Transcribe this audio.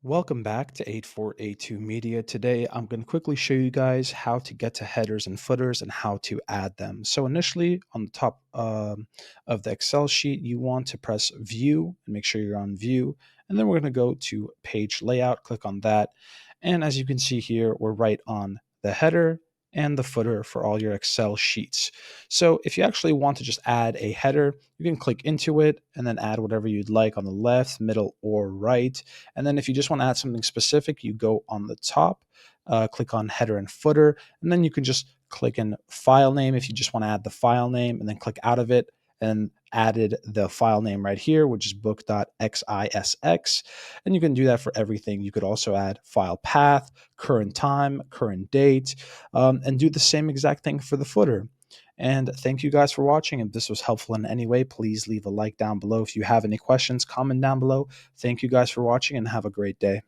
Welcome back to 8482 Media. Today, I'm going to quickly show you guys how to get to headers and footers and how to add them. So initially, on the top of the Excel sheet, you want to press View and make sure you're on View. And then we're going to go to Page Layout, click on that. And as you can see here, we're right on the header and the footer for all your Excel sheets. So if you actually want to just add a header, you can click into it and then add whatever you'd like on the left, middle, or right. And then if you just want to add something specific, you go on the top, click on header and footer, and then you can just click in file name if you just want to add the file name, and then click out of it and added the file name right here, which is book.xisx. And you can do that for everything. You could also add file path, current time, current date, and do the same exact thing for the footer. And thank you guys for watching. If this was helpful in any way, please leave a like down below. If you have any questions, comment down below. Thank you guys for watching and have a great day.